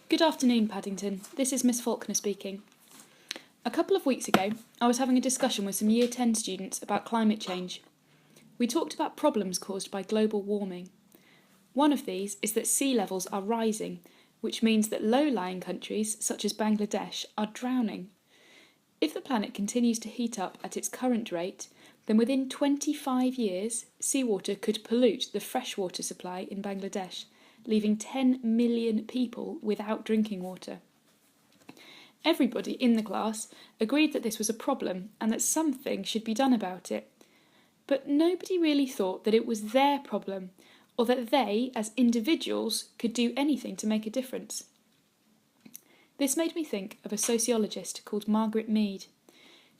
Good afternoon, Paddington. This is Miss Faulkner speaking. A couple of weeks ago, I was having a discussion with some Year 10 students about climate change. We talked about problems caused by global warming. One of these is that sea levels are rising, which means that low-lying countries, such as Bangladesh, are drowning. If the planet continues to heat up at its current rate, then within 25 years, seawater could pollute the freshwater supply in Bangladesh, leaving 10 million people without drinking water. Everybody in the class agreed that this was a problem and that something should be done about it. But nobody really thought that it was their problem, or that they, as individuals, could do anything to make a difference. This made me think of a sociologist called Margaret Mead.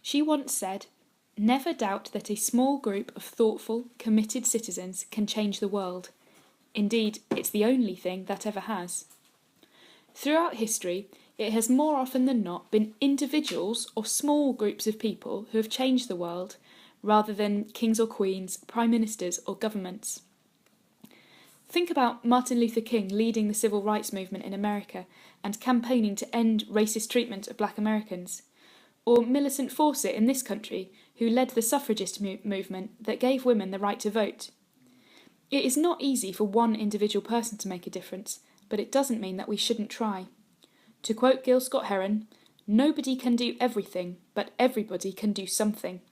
She once said, "Never doubt that a small group of thoughtful, committed citizens can change the world. Indeed, it's the only thing that ever has." Throughout history, it has more often than not been individuals or small groups of people who have changed the world, rather than kings or queens, prime ministers or governments. Think about Martin Luther King leading the civil rights movement in America and campaigning to end racist treatment of black Americans. Or Millicent Fawcett in this country, who led the suffragist movement that gave women the right to vote. It is not easy for one individual person to make a difference, but it doesn't mean that we shouldn't try. To quote Gil Scott-Heron, "Nobody can do everything, but everybody can do something."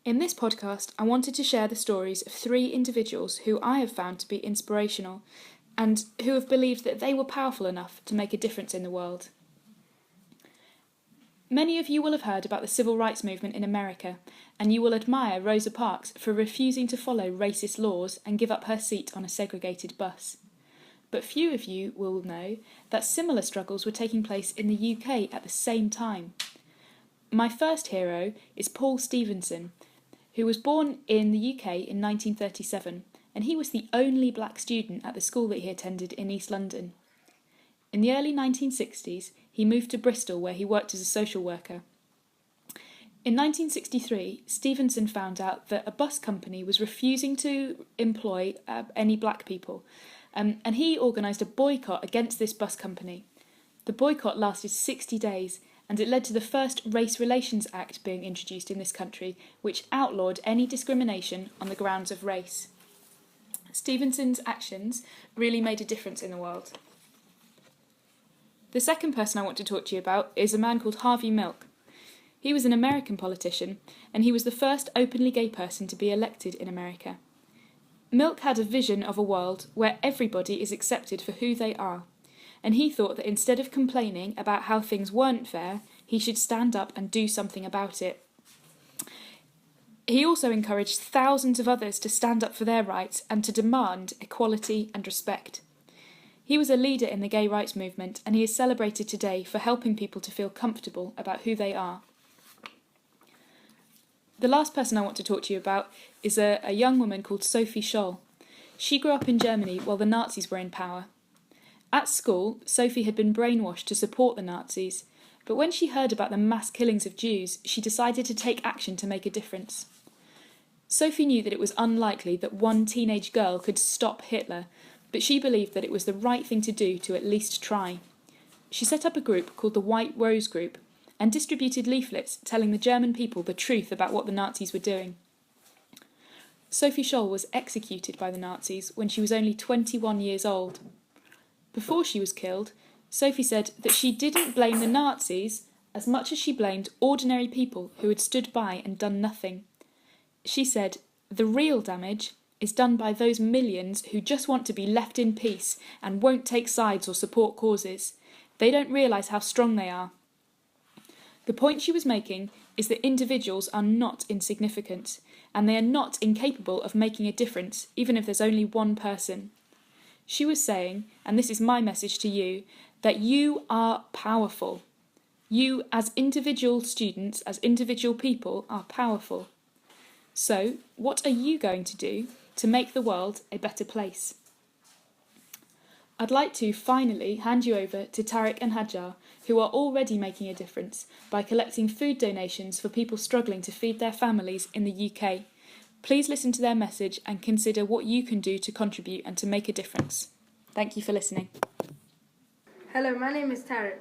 In this podcast, I wanted to share the stories of 3 individuals who I have found to be inspirational and who have believed that they were powerful enough to make a difference in the world. Many of you will have heard about the civil rights movement in America, and you will admire Rosa Parks for refusing to follow racist laws and give up her seat on a segregated bus. But few of you will know that similar struggles were taking place in the UK at the same time. My first hero is Paul Stevenson, who was born in the UK in 1937, and he was the only black student at the school that he attended in East London. In the early 1960s, he moved to Bristol, where he worked as a social worker. In 1963, Stevenson found out that a bus company was refusing to employ any black people, and he organised a boycott against this bus company. The boycott lasted 60 days, and it led to the first Race Relations Act being introduced in this country, which outlawed any discrimination on the grounds of race. Stevenson's actions really made a difference in the world. The second person I want to talk to you about is a man called Harvey Milk. He was an American politician, and he was the first openly gay person to be elected in America. Milk had a vision of a world where everybody is accepted for who they are, and he thought that instead of complaining about how things weren't fair, he should stand up and do something about it. He also encouraged thousands of others to stand up for their rights and to demand equality and respect. He was a leader in the gay rights movement, and he is celebrated today for helping people to feel comfortable about who they are. The last person I want to talk to you about is a young woman called Sophie Scholl. She grew up in Germany while the Nazis were in power. At school, Sophie had been brainwashed to support the Nazis, but when she heard about the mass killings of Jews, she decided to take action to make a difference. Sophie knew that it was unlikely that one teenage girl could stop Hitler, but she believed that it was the right thing to do to at least try. She set up a group called the White Rose Group and distributed leaflets telling the German people the truth about what the Nazis were doing. Sophie Scholl was executed by the Nazis when she was only 21 years old. Before she was killed, Sophie said that she didn't blame the Nazis as much as she blamed ordinary people who had stood by and done nothing. She said, "The real damage is done by those millions who just want to be left in peace and won't take sides or support causes. They don't realise how strong they are." The point she was making is that individuals are not insignificant, and they are not incapable of making a difference, even if there's only one person. She was saying, and this is my message to you, that you are powerful. You, as individual students, as individual people, are powerful. So, what are you going to do to make the world a better place? I'd like to finally hand you over to Tariq and Hajar, who are already making a difference by collecting food donations for people struggling to feed their families in the UK. Please listen to their message and consider what you can do to contribute and to make a difference. Thank you for listening. Hello, my name is Tarek.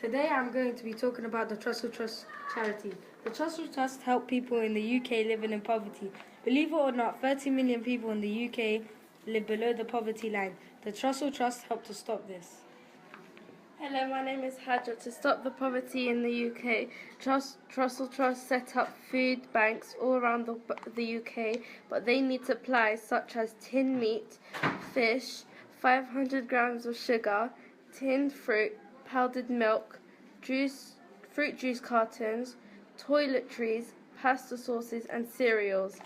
Today I'm going to be talking about the Trussell Trust charity. The Trussell Trust help people in the UK living in poverty. Believe it or not, 30 million people in the UK live below the poverty line. The Trussell Trust helped to stop this. Hello, my name is Hadra. To stop the poverty in the UK, Trussell Trust set up food banks all around the UK, but they need supplies such as tinned meat, fish, 500 grams of sugar, tinned fruit, powdered milk, fruit juice cartons, toiletries, pasta sauces and cereals.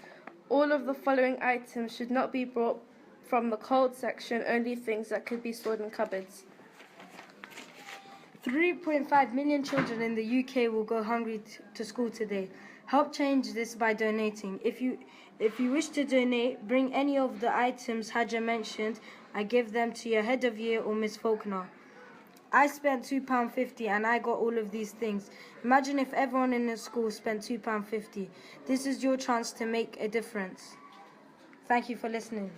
All of the following items should not be brought from the cold section, only things that could be stored in cupboards. 3.5 million children in the UK will go hungry to school today. Help change this by donating. If you wish to donate, bring any of the items Hadja mentioned. I give them to your head of year or Miss Faulkner. I spent £2.50 and I got all of these things. Imagine if everyone in the school spent £2.50. This is your chance to make a difference. Thank you for listening.